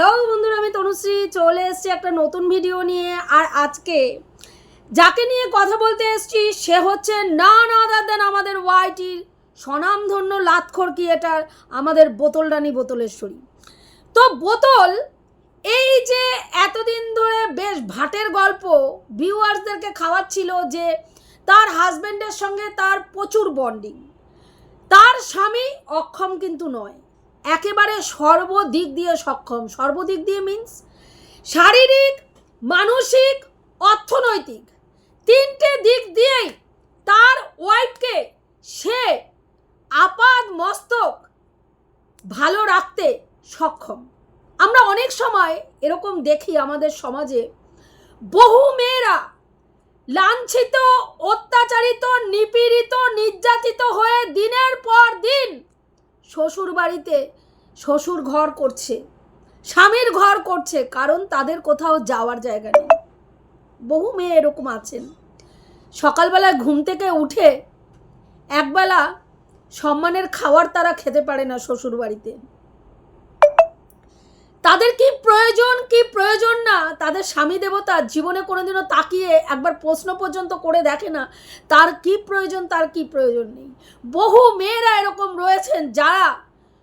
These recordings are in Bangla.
হ্যালো বন্ধুরা, আমি তনুশ্রী চলে এসেছি একটা নতুন ভিডিও নিয়ে। আর আজকে যাকে নিয়ে কথা বলতে এসেছি সে হচ্ছে নান আদার দেন আমাদের ওয়াইটির স্বনামধন্য লাতখোর ক্রিয়েটার, আমাদের বোতল রানী বোতলেশ্বরী। তো বোতল এই যে এতদিন ধরে বেশ ভাটের গল্প ভিউয়ার্সদেরকে খাওয়াচ্ছিল যে তার হাজব্যান্ডের সঙ্গে তার প্রচুর বন্ডিং, তার স্বামী অক্ষম কিন্তু নয়, একেবারে সর্বদিক দিয়ে সক্ষম। সর্বদিক দিয়ে মিন্স শারীরিক, মানসিক, অর্থনৈতিক, তিনটে দিক দিয়েই তার ওয়াইফকে সে আপাদ মস্তক ভালো রাখতে সক্ষম। আমরা অনেক সময় এরকম দেখি আমাদের সমাজে বহু মেয়েরা লাঞ্ছিত, অত্যাচারিত, নিপীড়িত, নির্যাতিত হয়ে দিনের পর দিন শ্বশুর বাড়িতে শ্বশুর ঘর করছে, স্বামীর ঘর করছে, কারণ তাদের কোথাও যাওয়ার জায়গা নেই। বহু মেয়ে এরকম আছেন, সকালবেলায় ঘুম থেকে উঠে একবেলা সম্মানের খাবার তারা খেতে পারে না শ্বশুর বাড়িতে। তাদের কি প্রয়োজন কি প্রয়োজন না তাদের স্বামী দেবতা জীবনে কোনোদিনও তাকিয়ে একবার প্রশ্ন পর্যন্ত করে দেখে না তার কি প্রয়োজন, তার কি প্রয়োজন নেই। বহু মেয়েরা এরকম রয়েছেন যারা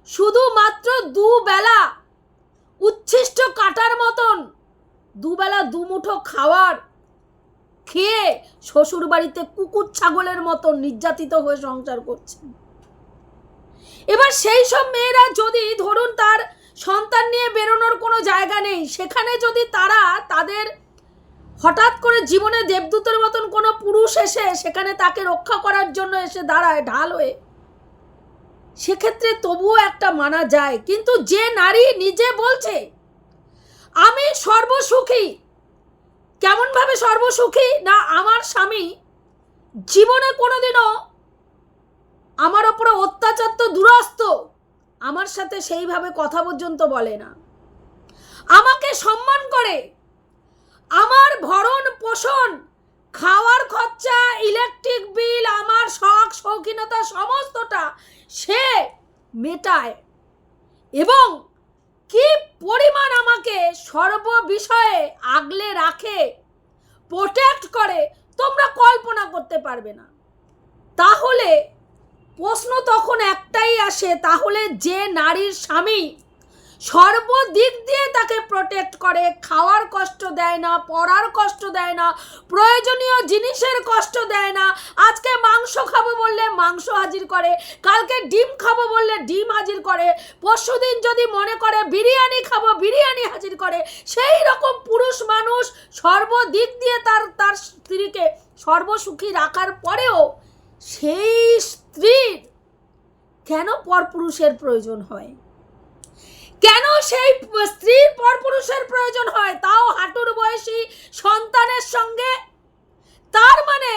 শুধুমাত্র দুবেলা উচ্ছিষ্ট কাটার মতন দুবেলা দুমুঠো খাবার খেয়ে শ্বশুর বাড়িতে কুকুর ছাগলের মতন নির্যাতিত হয়ে সংসার করছেন। এবার সেই সব মেয়েরা যদি ধরুন তার সন্তান নিয়ে বেরোনোর কোনো জায়গা নেই, সেখানে যদি তারা তাদের হঠাৎ করে জীবনে দেবদূতের মতন কোনো পুরুষ এসে সেখানে তাকে রক্ষা করার জন্য এসে দাঁড়ায় ঢাল হয়ে, সেক্ষেত্রে তবুও একটা মানা যায়। কিন্তু যে নারী নিজে বলছে আমি সর্বসুখী, কেমনভাবে সর্বসুখী না আমার স্বামী জীবনে কোনোদিনও আমার ওপরে অত্যাচার তো দুরস্ত, আমার সাথে সেইভাবে কথা পর্যন্ত বলে না, আমাকে সম্মান করে, আমার ভরণ পোষণ, খাওয়ার খরচা, ইলেকট্রিক বিল, আমার শখ শৌখিনতা সমস্তটা সে মেটায় এবং কি পরিমাণ আমাকে সর্ব বিষয়ে আগলে রাখে, প্রোটেক্ট করে, তোমরা কল্পনা করতে পারবে না। তাহলে প্রশ্ন তখন একটাই আসে, তাহলে যে নারীর স্বামী সর্বদিক দিয়ে তাকে প্রোটেক্ট করে, খাওয়ার কষ্ট দেয় না, পড়ার কষ্ট দেয় না, প্রয়োজনীয় জিনিসের কষ্ট দেয় না, আজকে মাংস খাবো বললে মাংস হাজির করে, কালকে ডিম খাবো বললে ডিম হাজির করে, পরশুদিন যদি মনে করে বিরিয়ানি খাবো বিরিয়ানি হাজির করে, সেই রকম পুরুষ মানুষ সর্বদিক দিয়ে তার স্ত্রীকে সর্বসুখী রাখার পরেও সেই স্ত্রীর কেন পরপুরুষের প্রয়োজন হয়? কেন সেই স্ত্রীর পরপুরুষের প্রয়োজন হয়, তাও হাঁটুর বয়সী সন্তানের সঙ্গে? তার মানে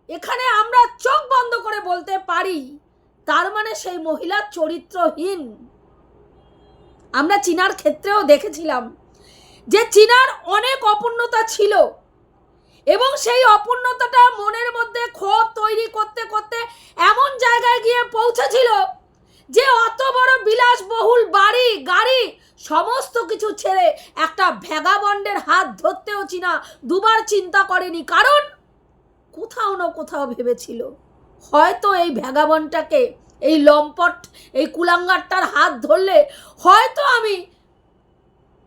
এখানে আমরা চোখ বন্ধ করে বলতে পারি, তার মানে সেই মহিলা চরিত্রহীন। আমরা চীনার ক্ষেত্রেও দেখেছিলাম যে চীনার অনেক অপূর্ণতা ছিল এবং সেই অপূর্ণতাটা মনের মধ্যে ক্ষোভ তৈরি করতে করতে এমন জায়গায় গিয়ে পৌঁছেছিল যে অত বড় বিলাসবহুল বাড়ি গাড়ি সমস্ত কিছু ছেড়ে একটা ভ্যাগাবন্ডের হাত ধরতেও চীনা দুবার চিন্তা করেনি, কারণ কোথাও না কোথাও ভেবেছিল হয়তো এই ভ্যাগাবন্ডটাকে, এই লম্পট, এই কুলাঙ্গারটার হাত ধরলে হয়তো আমি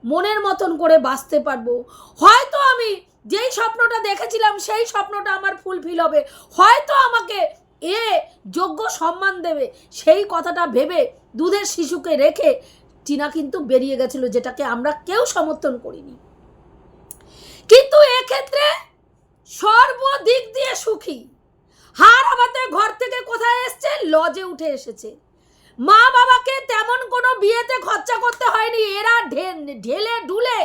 মনের মতন করে বাঁচতে পারবো, হয়তো আমি যেই স্বপ্নটা দেখেছিলাম সেই স্বপ্নটা আমার ফুলফিল হবে, হয়তো আমাকে এ যোগ্য সম্মান দেবে। সেই কথাটা ভেবে দুধের শিশুকে রেখে চীনা কিন্তু বেরিয়ে গেছিল, যেটাকে আমরা কেউ সমর্থন করিনি। কিন্তু এক্ষেত্রে সর্বদিক দিয়ে সুখী, হার আমাতে ঘর থেকে কোথায় এসছে, লজে উঠে এসেছে, মা বাবাকে তেমন কোনো বিয়েতে খরচা করতে হয়নি, এরা ঢেলে ঢুলে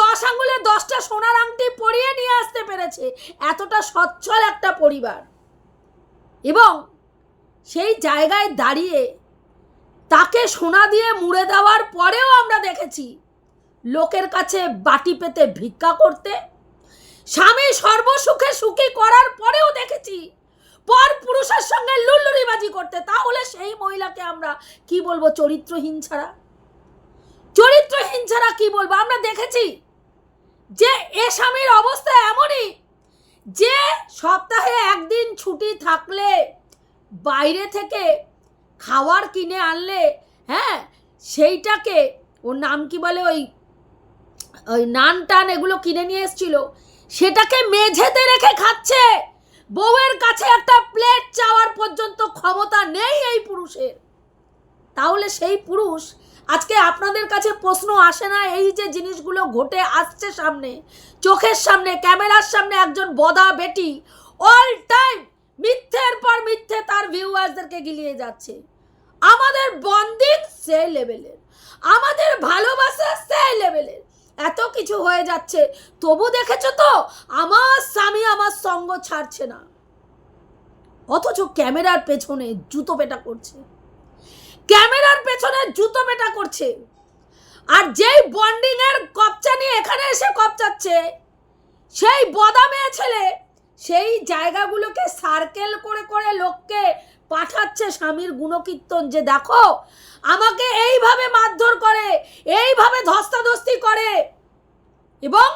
10 আঙ্গুলে 10টা সোনার আংটি পরিয়ে নিয়ে আসতে পেরেছে, এতটা সচ্ছল একটা পরিবার। এবং সেই জায়গায় দাঁড়িয়ে তাকে সোনা দিয়ে মুড়ে দেওয়ার পরেও আমরা দেখেছি লোকের কাছে বাটি পেতে ভিক্ষা করতে, স্বামী সর্বসুখে সুখী করার পরেও দেখেছি পর পুরুষের সঙ্গে লুল্লুরিবাজি করতে। তাহলে সেই মহিলাকে আমরা কি বলবো? চরিত্রহীন ছাড়া। চরিত্রহীন ছাড়া কি বলবো, আমরা দেখেছি যে এ স্বামীর অবস্থা এমনই যে সপ্তাহে একদিন ছুটি থাকলে বাইরে থেকে খাবার কিনে আনলে, হ্যাঁ, সেইটাকে ওর নাম কি বলে, ওই নান টান এগুলো কিনে নিয়ে এসেছিল, সেটাকে মেঝেতে রেখে খাচ্ছে। বউয়ের কাছে একটা প্লেট চাওয়ার পর্যন্ত ক্ষমতা নেই এই পুরুষের। তাহলে সেই পুরুষ, আজকে আপনাদের কাছে প্রশ্ন আসে না, এই যে জিনিসগুলো ঘটে আসছে সামনে, চোখের সামনে, ক্যামেরার সামনে, একজন বদা বেটি অল টাইম মিথ্যের পর মিথ্যে তার ভিউয়ার্সদেরকে গিলিয়ে যাচ্ছে। আমাদের বন্দিং সেই লেভেলের, আমাদের ভালোবাসা সেই লেভেলের, এত কিছু হয়ে যাচ্ছে, তবু দেখেছো তো আমার স্বামী আমার সঙ্গ ছাড়ছে না, অথচ ক্যামেরার পেছনে জুতো পেটা করছে, ক্যামেরার পেছনে জুতো পেটা করছে। আর যেই বন্ডিং এর কপচা নিয়ে এখানে এসে কপচাচ্ছে, সেই বদা মেয়ে ছেলে সেই জায়গাগুলোকে সার্কেল করে করে লোককে পাঠাচ্ছে স্বামীর গুণকীর্তন, যে দেখো আমাকে এইভাবে মারধর করে, এইভাবে ধস্তাধস্তি করে, এবং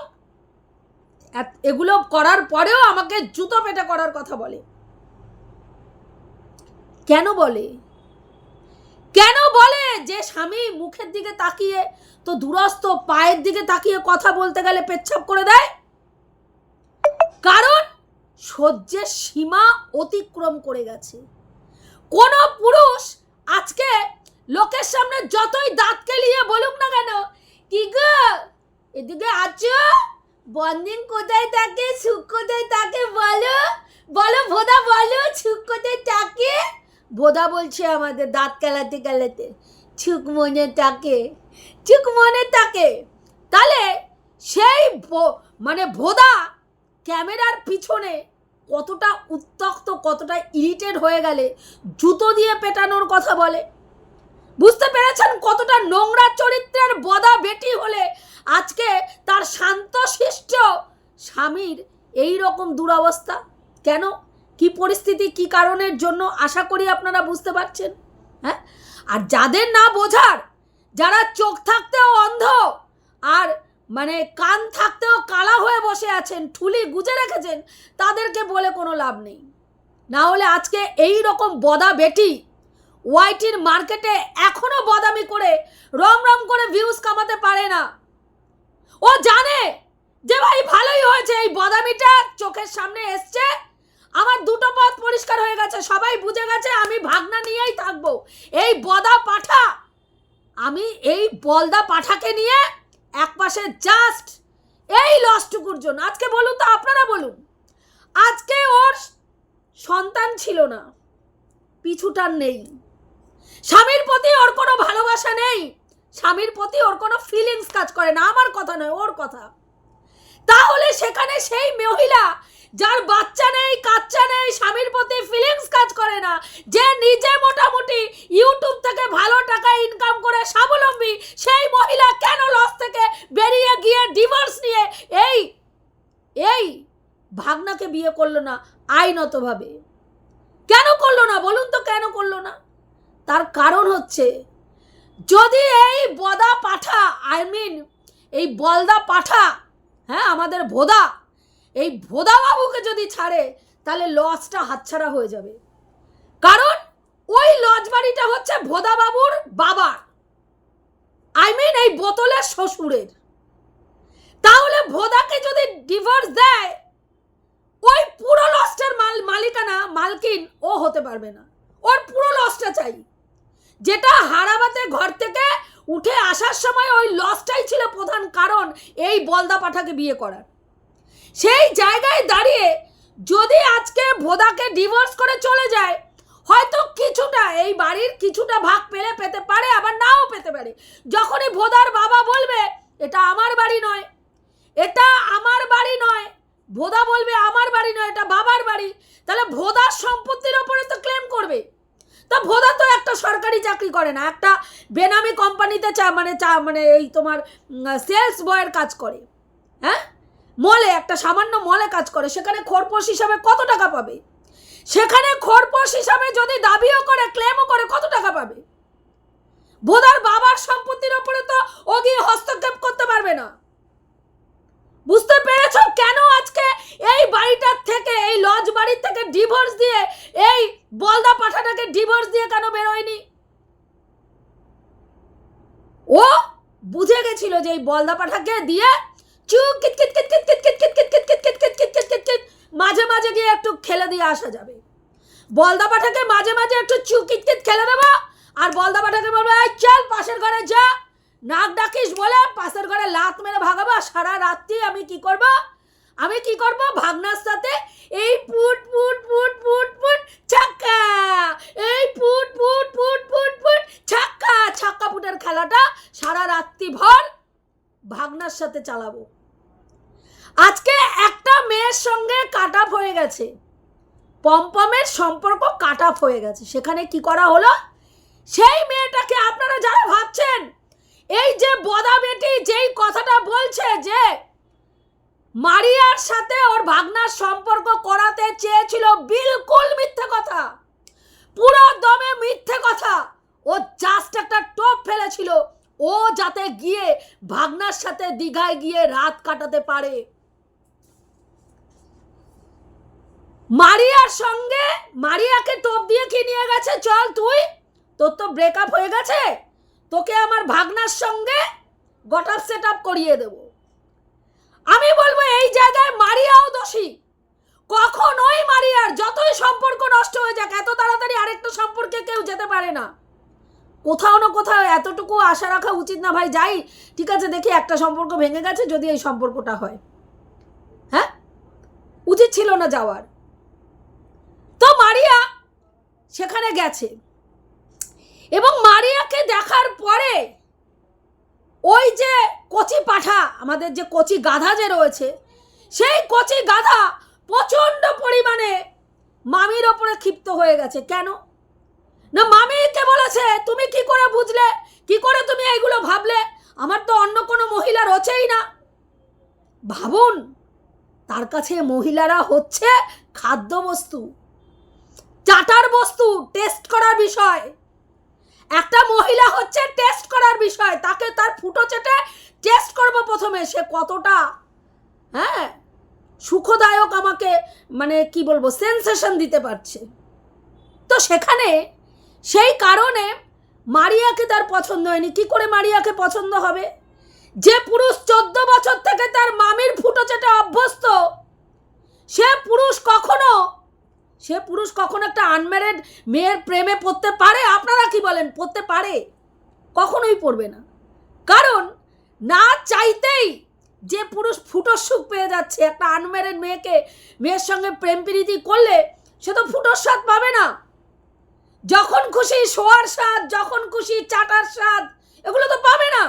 এগুলো করার পরেও আমাকে জুতো পেটা করার কথা বলে। কেন বলে? কেন বলে? যে স্বামী মুখের দিকে তাকিয়ে তো দূরস্থ পায়ের দিকে তাকিয়ে কথা বলতে গেলে পেচ্ছাপ করে দেয়, কারণ সহ্যের সীমা অতিক্রম করে গেছে। কোন পুরুষ আজকে লোকের সামনে যতই দাঁত কেলিয়ে বলুক না কেন, কি গো এদিকে আছো, বন্দিং কোথায় থাকে, সুখ কোথায় থাকে, বলো বলো ভোদা, বলো সুখ কোথায় থাকে, ভোদা বলছে আমাদের দাঁত কেলাতে কেলাতে, সুখ মনে থাকে, সুখ মনে থাকে। তাহলে সেই মানে ভোদা ক্যামেরার পিছনে কতটা উত্তক্ত, কতটা ইরিটেট হয়ে গেলে জুতো দিয়ে পেটানোর কথা বলে। বুঝতে পেরেছেন কতটা নোংরা চরিত্রের বদা বেটি হলে আজকে তার শান্তশিষ্ট স্বামীর এই রকম দুরবস্থা। কেন, কি পরিস্থিতি, কি কারণের জন্য, আশা করি আপনারা বুঝতে পারছেন। হ্যাঁ, আর যাদের না বোঝার, যারা চোখ থাকতেও অন্ধ আর মানে কান থাকতেও কালা হয়ে বসে আছেন, ঠুলি গুজে রেখেছেন, তাদেরকে বলে কোনো লাভ নেই। না হলে আজকে এই রকম বদা বেটি ওয়াইটির মার্কেটে এখনো বদামি করে রম রম করে ভিউজ কামাতে পারে না। ও জানে যে ভাই ভালোই হয়েছে, এই বদামিটা চোখের সামনে এসছে, আমার দুটো পথ পরিষ্কার হয়ে গেছে, সবাই বুঝে গেছে আমি ভাগনা নিয়েই থাকবো। এই বদা পাঠা, আমি এই বলদা পাঠাকে নিয়ে একপাশে জাস্ট এই লসটুকুর জন্য। আজকে বলুন তো, আপনারা বলুন, আজকে ওর সন্তান ছিল না, পিছুটার নেই, স্বামীর প্রতি ওর কোনো ভালোবাসা নেই, স্বামীর প্রতি ওর কোনো ফিলিংস কাজ করে না, আমার কথা নয়, ওর কথা। তাহলে সেখানে সেই মহিলা যার বাচ্চা নেই, কাচ্চা নেই, স্বামীর প্রতি ফিলিংস কাজ করে না, যে নিজে মোটামুটি ইউটিউব থেকে ভালো টাকা ইনকাম করে স্বাবলম্বী, সেই মহিলা কেন লস থেকে বেরিয়ে গিয়ে ডিভোর্স নিয়ে এই ভাগনাকে বিয়ে করলো না আইনতভাবে? কেন করলো না বলুন তো, কেন করলো না? তার কারণ হচ্ছে, যদি এই বদা পাঠা, এই বলদা পাঠা, হ্যাঁ আমাদের ভোদা, এই ভোদা বাবুকে যদি ছাড়ে তাহলে লজটা হাতছাড়া হয়ে যাবে। কারণ ওই লজ বাড়িটা হচ্ছে ভোদা বাবুর বাবার, এই বোতলের শ্বশুরের। তাহলে ভোদাকে যদি ডিভোর্স দেয়, ওই পুরো লজটার মালকিন ও হতে পারবে না, ওর পুরো লজটা চাই। যেটা হারাবাতে ঘর থেকে উঠে আসার সময় ওই লজটাই ছিল প্রধান কারণ এই বলদা পাঠাকে বিয়ে করার। সেই জায়গায় দাঁড়িয়ে যদি আজকে ভোদাকে ডিভোর্স করে চলে যায়, হয়তো কিছুটা এই বাড়ির কিছুটা ভাগ পেতে পারে, আবার নাও পেতে পারে। যখনই ভোদার বাবা বলবে এটা আমার বাড়ি নয়, এটা আমার বাড়ি নয়, ভোদা বলবে আমার বাড়ি নয়, এটা বাবার বাড়ি, তাহলে ভোদার সম্পত্তির ওপরে তো ক্লেম করবে। তা ভোদা তো একটা সরকারি চাকরি করে না, একটা বেনামি কোম্পানিতে মানে এই তোমার সেলস বয়ের কাজ করে, হ্যাঁ, মলে, একটা সামান্য মলে কাজ করে, সেখানে খোরপোশ হিসাবে কত টাকা পাবে? সেখানে খোরপোশ হিসাবে যদি দাবিও করে, ক্লেমও করে, কত টাকা পাবে? ভোদার বাবার সম্পত্তির ওপরে তো ও গিয়ে হস্তক্ষেপ বাড়ির থেকে ডিভোর্স দিয়ে এই বলদা পাঠাটাকে ডিভোর্স দিয়ে কেন বেরোয়নি? ও বুঝে গেছিল যে এই বলদা পাঠাকে দিয়ে চুপ kit kit kit kit kit kit kit kit kit kit kit kit kit kit kit kit মাঝে মাঝে গিয়ে একটু খেলে দিয়ে আসা যাবে। বলদা পাঠাকে মাঝে মাঝে একটু চুপ কিট কিট খেলে দেবো, আর বলদা পাঠাকে বলবো এই চল পাশের ঘরে যা, নাক ডাকিস বলে পাশের ঘরে লাত মেরে ভাগাবো। সারা রাত্রি আমি কি করব ভাগনার সাথে এই পুট পুট পুট পুট পুট ছাক্কা, এই পুট পুট পুট পুট পুট ছাক্কা, ছাক্কা পুটের খেলাটা সারা রাত্রি ভর ভাগনার সাথে চালাবো। আজকে একটা মেয়ের সঙ্গে কাট অফ হয়ে গেছে, পমপমের সম্পর্ক কাট অফ হয়ে গেছে। সেখানে কি করা হলো, সেই মেয়েটাকে আপনারা যারা ভাবছেন এই যে বদা বেটি যেই কথাটা বলছে যে মারিয়ার সাথে ওর ভাগনার সম্পর্ক করাতে চেয়েছিল, বিলকুল মিথ্যে কথা, পুরো দমে মিথ্যে কথা। ও জাস্ট একটা টোপ ফেলেছিল ও যাতে গিয়ে ভাগনার সাথে দীঘায় গিয়ে রাত কাটাতে পারে। মারিয়ার সঙ্গে মারিয়াকে টোপ দিয়ে কি নিয়ে গেছে, চল তুই, তোর তো ব্রেকআপ হয়ে গেছে, তোকে আমার ভাগনার সঙ্গে গটআপ সেট আপ করিয়ে দেব। আমি বলবো এই জায়গায় মারিয়াও দোষী। কখনোই মারিয়ার যতই সম্পর্ক নষ্ট হয়ে যাক এত তাড়াতাড়ি আরেকটা সম্পর্কে কেউ যেতে পারে না। কোথাও না কোথাও এতটুকু আশা রাখা উচিত না ভাই, যাই ঠিক আছে দেখি একটা সম্পর্ক ভেঙে গেছে, যদি এই সম্পর্কটা হয়, হ্যাঁ উচিত ছিল না যাওয়ার। তো মারিয়া সেখানে গেছে এবং মারিয়াকে দেখার পরে ওই যে কচি পাঠা, আমাদের যে কচি গাধা যে রয়েছে, সেই কচি গাধা প্রচণ্ড পরিমাণে মামির ওপরে ক্ষিপ্ত হয়ে গেছে। কেন না, মামিকে বলেছে তুমি কি করে বুঝলে, কি করে তুমি এইগুলো ভাবলে, আমার তো অন্য কোনো মহিলা রয়েছেই না। ভাবুন, তার কাছে মহিলারা হচ্ছে খাদ্যবস্তু, চাটার বস্তু, টেস্ট করার বিষয়। একটা মহিলা হচ্ছে টেস্ট করার বিষয়, তাকে তার ফুটো চেটে টেস্ট করবো প্রথমে সে কতটা সুখদায়ক, আমাকে মানে কি বলবো সেন্সেশন দিতে পারছে। তো সেখানে সেই কারণে মারিয়াকে তার পছন্দ হয়নি। কি করে মারিয়াকে পছন্দ হবে, যে পুরুষ 14 বছর থেকে তার মামির ফুটো চেটে অভ্যস্ত, সে পুরুষ কখনো একটা আনম্যারিড মেয়ের প্রেমে পড়তে পারে? আপনারা কি বলেন, পড়তে পারে? কখনোই পড়বে না। কারণ না চাইতেই যে পুরুষ ফুটোর সুখ পেয়ে যাচ্ছে, একটা আনম্যারিড মেয়ের সঙ্গে প্রেম প্রীতি করলে সে তো ফুটোর স্বাদ পাবে না। যখন খুশি শোয়ার স্বাদ, যখন খুশি চাটার স্বাদ, এগুলো তো পাবে না।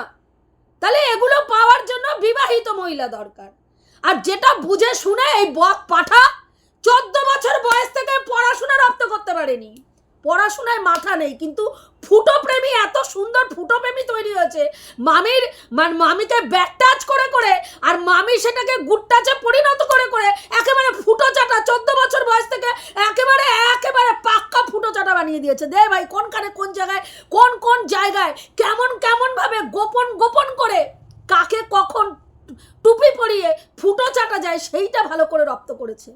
তাহলে এগুলো পাওয়ার জন্য বিবাহিত মহিলা দরকার। আর যেটা বুঝে শুনে এই বক পাঠা 14 বছর বয়স থেকে পড়াশোনা রপ্ত করতে পারেনি, পড়াশোনায় মাথা নেই, কিন্তু ফুটো প্রেমী, এত সুন্দর ফুটো প্রেমী তৈরি হয়েছে মামিকে ব্যাক টাচ করে করে, আর মামি সেটাকে গুড টাচে পরিণত করে করে একেবারে ফুটো চাটা 14 বছর বয়স থেকে একেবারে পাক্কা ফুটো চাটা বানিয়ে দিয়েছে। দে ভাই, কোনখানে কোন জায়গায় কোন জায়গায় কেমন ভাবে গোপন করে কাকে কখন টুপি পরিয়ে ফুটো চাটা যায় সেইটা ভালো করে রপ্ত করেছে।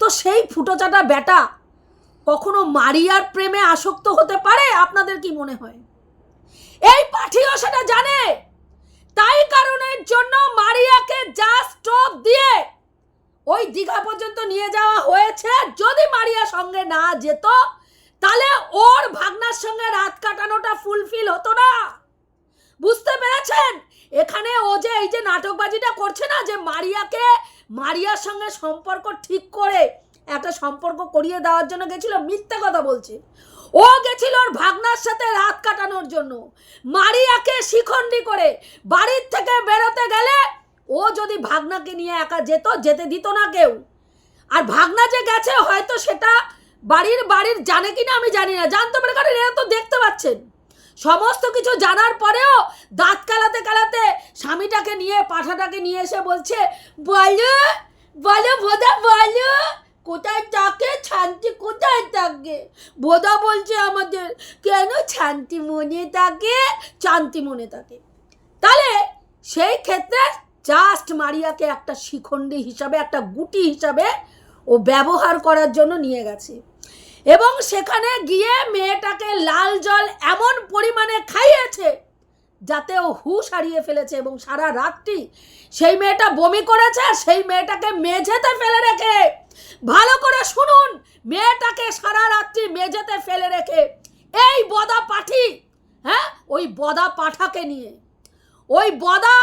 তো সেই ফুটো চাটা বেটা কখনো মারিয়ার প্রেমে আসক্ত হতে পারে? আপনাদের কি মনে হয়? এই পাঠিও সেটা জানে, তাই কারণের জন্য মারিয়াকে জাস্ট স্টপ দিয়ে ওই দীঘা পর্যন্ত নিয়ে যাওয়া হয়েছে। যদি মারিয়া সঙ্গে না যেত তাহলে ওর ভাগনার সঙ্গে রাত কাটানোটা ফুলফিল হতো না। বুঝতে পেরেছেন? এখানে ও যে এই যে নাটকবাজিটা করছে না, যে মারিয়ার সঙ্গে সম্পর্ক ঠিক করে একটা সম্পর্ক করিয়ে দেওয়ার জন্য গেছিল, মিথ্যে কথা বলছে। ও গেছিল ওর ভাগনার সাথে রাত কাটানোর জন্য। মারিয়াকে শিখন্ডি করে বাড়ির থেকে বেরোতে গেলে ও যদি ভাগনাকে নিয়ে একা যেতে দিত না কেউ। আর ভাগনা যে গেছে হয়তো সেটা বাড়ির জানে কিনা আমি জানি না, জানতে পারে, কারণ এরা তো দেখতে পাচ্ছেন। সমস্ত কিছু জানার পরেও দাঁত কালাতে কালাতে স্বামীটাকে নিয়ে, পাঠাটাকে নিয়ে এসে বলছে, বলো বোধা, বলো কোথায় থাকে শান্তি, কোথায় থাকে? বোধা বলছে আমাদের, কেন শান্তি মনে থাকে, শান্তি মনে থাকে। তাহলে সেই ক্ষেত্রে জাস্ট মারিয়াকে একটা শিখন্ডি হিসাবে, একটা গুটি হিসাবে ও ব্যবহার করার জন্য নিয়ে গেছে এবং সেখানে গিয়ে মেয়েটাকে লাল জল এমন পরিমাণে খাইয়েছে যাতে ও হুঁশ হারিয়ে ফেলেছে এবং সারা রাত্রি সেই মেয়েটা বমি করেছে। সেই মেয়েটাকে মেঝেতে ফেলে রেখে, ভালো করে শুনুন, মেয়েটাকে সারা রাত্রি মেঝেতে ফেলে রেখে এই বদা পাঠি, হ্যাঁ, ওই বদা পাঠাকে নিয়ে, ওই বদা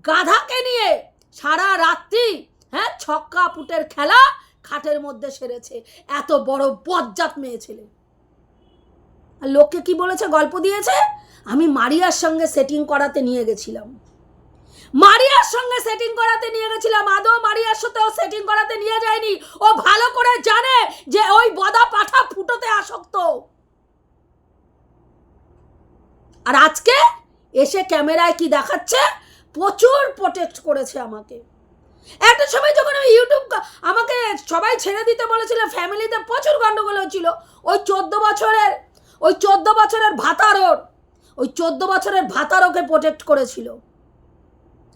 গাধাকে নিয়ে সারা রাত্রি, হ্যাঁ, ছক্কা পুটের খেলা খাটের মধ্যে সেরেছে। এত বড় বজ্জাত মেয়ে ছেলে। আর লোককে কি বলেছে, গল্প দিয়েছে, আমি মারিয়ার সঙ্গে সেটিং করাতে নিয়ে গেছিলাম, মারিয়ার সঙ্গে সেটিং করাতে নিয়ে গেছিলাম। আদৌ মারিয়ার সাথেও সেটিং করাতে নিয়ে যায়নি। ও ভালো করে জানে যে ওই বদা পাঠা ফুটোতে আসক্ত। আর আজকে এসে ক্যামেরায় কি দেখাচ্ছে, প্রচুর প্রোটেক্ট করেছে আমাকে। একটা সময় যখন আমি ইউটিউব আমাকে সবাই ছেড়ে দিতে বলেছিল, ফ্যামিলিতে প্রচুর গন্ডগোল হচ্ছিল, ওই 14 বছরের ভাতারোর, ওই 14 বছরের ভাতারোকে প্রোটেক্ট করেছিল।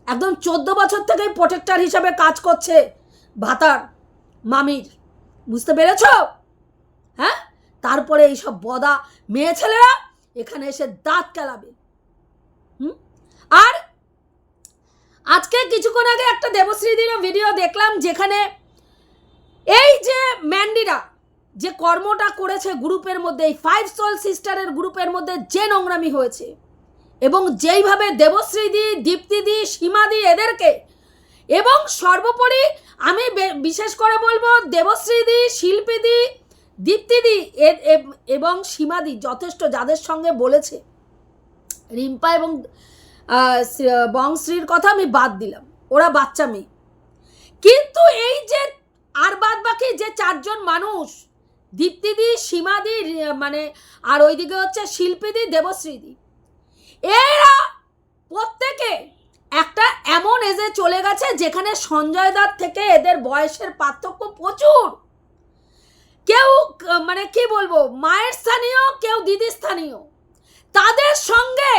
একদম 14 বছর থেকেই প্রোটেক্টর হিসাবে কাজ করছে ভাতার মামির, বুঝতে পেরেছ? হ্যাঁ, তারপরে এইসব বদা মেয়ে ছেলেরা এখানে এসে দাঁত কেলাবে। আর আজকে কিছুক্ষণ আগে একটা দেবশ্রীদির ভিডিও দেখলাম, যেখানে এই যে ম্যান্ডিরা যে কর্মটা করেছে গ্রুপের মধ্যে, এই 5 সোল সিস্টারের গ্রুপের মধ্যে যে নোংরামি হয়েছে, এবং যেইভাবে দেবশ্রীদি, দীপ্তিদি, সীমাদি এদেরকে, এবং সর্বোপরি আমি বিশেষ করে বলবো দেবশ্রীদি, শিল্পীদি, দীপ্তিদি এবং সীমাদি যথেষ্ট, যাদের সঙ্গে বলেছে, রিম্পা এবং বংশ্রীর কথা আমি বাদ দিলাম, ওরা বাচ্চা মেয়ে। কিন্তু এই যে আর বাদ বাকি যে 4 জন মানুষ, দীপ্তিদি, সীমাদি, মানে আর ওইদিকে হচ্ছে শিল্পীদি, দেবশ্রীদি, এরা প্রত্যেকে একটা এমন এজে চলে গেছে যেখানে সঞ্জয় দত্ত থেকে এদের বয়সের পার্থক্য প্রচুর। কেউ মানে কি বলবো, মায়ের স্থানীয়, কেউ দিদি স্থানীয়। তাদের সঙ্গে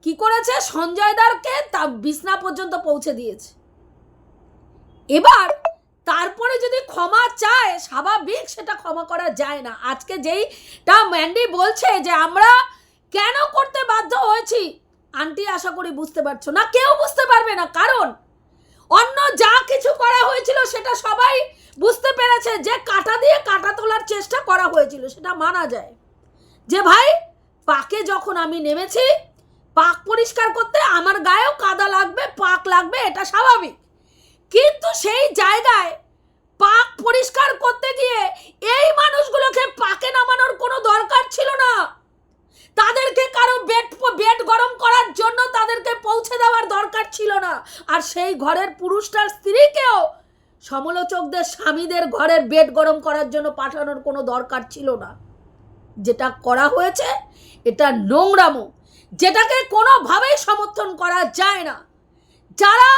কি করেছে, সঞ্জয় দত্তকে তা বিছনা পর্যন্ত পৌঁছে দিয়েছে। এবার তারপরে যদি ক্ষমা চায়, স্বাভাবিক সেটা ক্ষমা করা যায় না। আজকে যেইটা ম্যান্ডি বলছে যে আমরা কেন করতে বাধ্য হয়েছি, আন্টি আশা করি বুঝতে পারছো না, কেউ বুঝতে পারবে না, কারণ অন্য যা কিছু করা হয়েছিল সেটা সবাই বুঝতে পেরেছে যে কাঁটা দিয়ে কাঁটা তোলার চেষ্টা করা হয়েছিল, সেটা মানা যায়। যে ভাই, পাকে যখন আমি নেমেছি পাক পরিষ্কার করতে, আমার গায়েও কাদা লাগবে, পাক লাগবে, এটা স্বাভাবিক। কিন্তু সেই জায়গায় পাক পরিষ্কার করতে গিয়ে এই মানুষগুলোকে পাকে নামানোর কোনো দরকার ছিল না। তাদেরকে কারো বেড গরম করার জন্য তাদেরকে পৌঁছে দেওয়ার দরকার ছিল না। আর সেই ঘরের পুরুষটার স্ত্রীকেও সমালোচকদের স্বামীদের ঘরের বেড গরম করার জন্য পাঠানোর কোনো দরকার ছিল না। যেটা করা হয়েছে এটা নোংরামো, যেটাকে কোনোভাবেই সমর্থন করা যায় না। যারা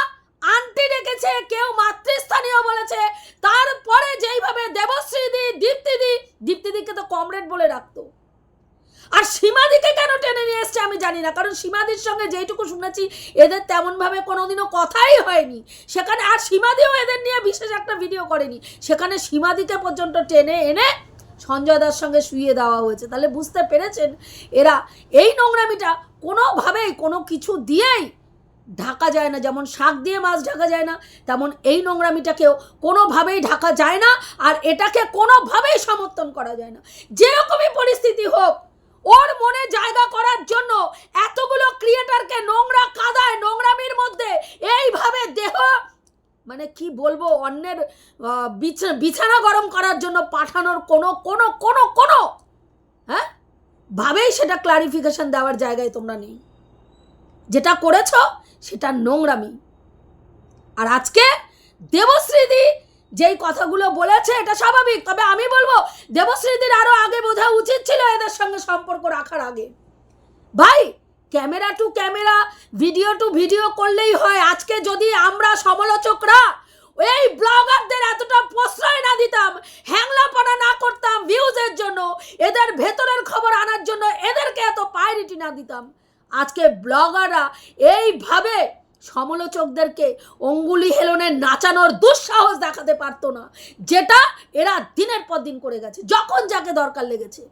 আন্টি ডেকেছে, কেউ মাতৃস্থানীয় বলেছে, তারপরে যেইভাবে দেবশ্রীদি, দীপ্তিদিকে তো কমরেড বলে রাখতো। আর সীমাদিকে কেন টেনে নিয়ে এসছে আমি জানি না, কারণ সীমাদির সঙ্গে যেইটুকু শুনেছি এদের তেমনভাবে কোনোদিনও কথাই হয়নি সেখানে। আর সীমাদিও এদের নিয়ে বিশেষ একটা ভিডিও করেনি, সেখানে সীমাদিকে পর্যন্ত টেনে এনে সঞ্জয় দার সঙ্গে শুইয়ে দেওয়া হয়েছে। তাহলে বুঝতে পেরেছেন এরা এই নোংরামিটা কোনোভাবেই কোনো কিছু দিয়েই ঢাকা যায় না। যেমন শাক দিয়ে মাছ ঢাকা যায় না, তেমন এই নোংরামিটাকেও কোনোভাবেই ঢাকা যায় না। আর এটাকে কোনোভাবেই সমর্থন করা যায় না। যেরকমই পরিস্থিতি হোক, ওর মনে জায়গা করার জন্য এতগুলো ক্রিয়েটারকে নোংরা কাদায়, নোংরামির মধ্যে এইভাবে দেহ, মানে কি বলবো, অন্যের বিছানা গরম করার জন্য পাঠানোর কোনো কোনো কোনো কোনো হ্যাঁ ভাবেই সেটা ক্লারিফিকেশন দেওয়ার জায়গায় তোমরা নেই। যেটা করেছ সেটা নোংরামি। আর আজকে দেবশ্রীদি যেই কথাগুলো বলেছে এটা স্বাভাবিক, তবে আমি বলবো দেবশ্রীদির আরো আগে বোঝা উচিত ছিল এদের সঙ্গে সম্পর্ক রাখার আগে। ভাই, camera to camera, video to video করলেই হয়। আজকে যদি আমরা সমালোচকরা এই ব্লগারদের এতটা প্রশ্রয় না দিতাম, হ্যাংলাপনা না করতাম ভিউজের জন্য, এদের ভেতরের খবর আনার জন্য এদেরকে এত প্রায়োরিটি না দিতাম, আজকে ব্লগাররা এইভাবে সমালোচকদেরকে অঙ্গুলি হেলনে নাচানোর দুঃসাহস দেখাতে পারতো না, যেটা এরা দিনের পর দিন করে গেছে যখন যাকে দরকার লেগেছে।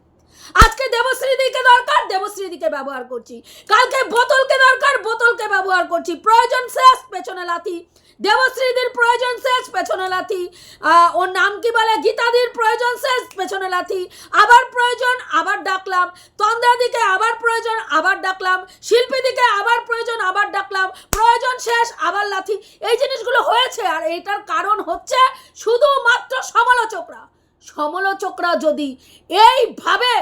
আজকে দেবশ্রীদিকে দরকার, দেবশ্রীদিকে ব্যবহার করছি, কালকে বোতলকে দরকার, বোতলকে ব্যবহার করছি, প্রয়োজন শেষ পেছনে লাথি, দেবশ্রীদির প্রয়োজন শেষ পেছনে লাথি, ওর নাম কি বলে গীতাদির প্রয়োজন শেষ পেছনে লাথি, আবার প্রয়োজন আবার ডাকলাম, তন্দ্রাদিকে আবার প্রয়োজন আবার ডাকলাম, শিল্পীদিকে আবার প্রয়োজন আবার ডাকলাম, প্রয়োজন শেষ আবার লাথি। এই জিনিসগুলো হয়েছে, আর এইটার কারণ হচ্ছে শুধুমাত্র সমালোচকরা। সমালোচকরা যদি এইভাবে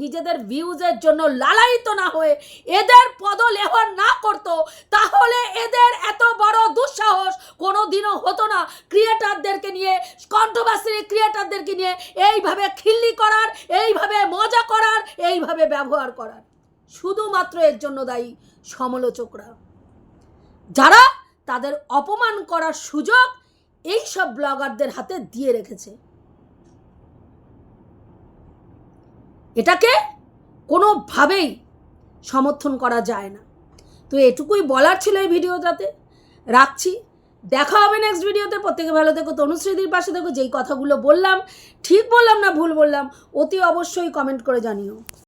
নিজেদের ভিউজের জন্য লালায়িত না হয়ে এদের পদলেহন না করতো, তাহলে এদের এত বড় দুঃসাহস কোনোদিনও হতো না ক্রিয়েটারদেরকে নিয়ে, কন্ট্রোভার্সি ক্রিয়েটারদেরকে নিয়ে এইভাবে খিল্লি করার, এইভাবে মজা করার, এইভাবে ব্যবহার করার। শুধুমাত্র এর জন্য দায়ী সমালোচকরা, যারা তাদের অপমান করার সুযোগ এই সব ব্লগারদের হাতে দিয়ে রেখেছে। এটাকে কোনোভাবেই সমর্থন করা যায় না। তো এটুকুই বলার ছিল এই ভিডিওটাতে। রাখছি, দেখা হবে নেক্সট ভিডিওতে। প্রত্যেকে ভালো থেকো, তনুশ্রীদির পাশে থেকো। যেই কথাগুলো বললাম ঠিক বললাম না ভুল বললাম অতি অবশ্যই কমেন্ট করে জানিও।